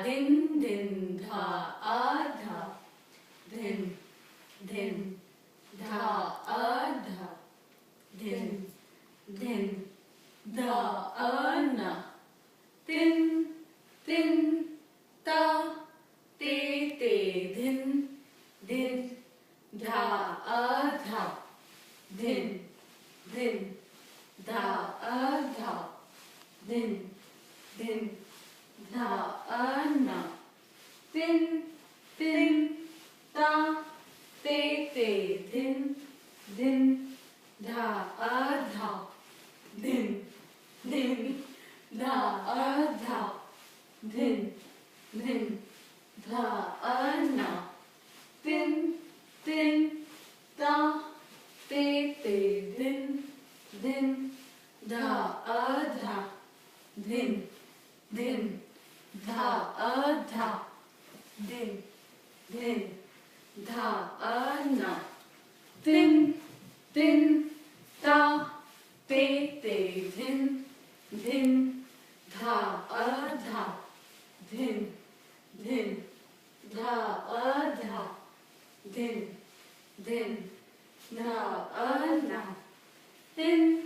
दिन दिन धा आधा दिन दिन धा आधा दिन दिन धा आना तिन तिन ता ते ते दिन दिन धा आधा दिन दिन धा आधा दिन दिन धा आना तिन तिन ता ते ते दिन दिन धा आधा दिन दिन धा आधा दिन दिन धा आना तिन तिन ता ते ते दिन दिन धा आधा दिन दिन धा आधा दिन दिन धा आना तिन तिन ता ते ते दिन दिन धा आधा दिन दिन धा आधा दिन दिन धा आना तिन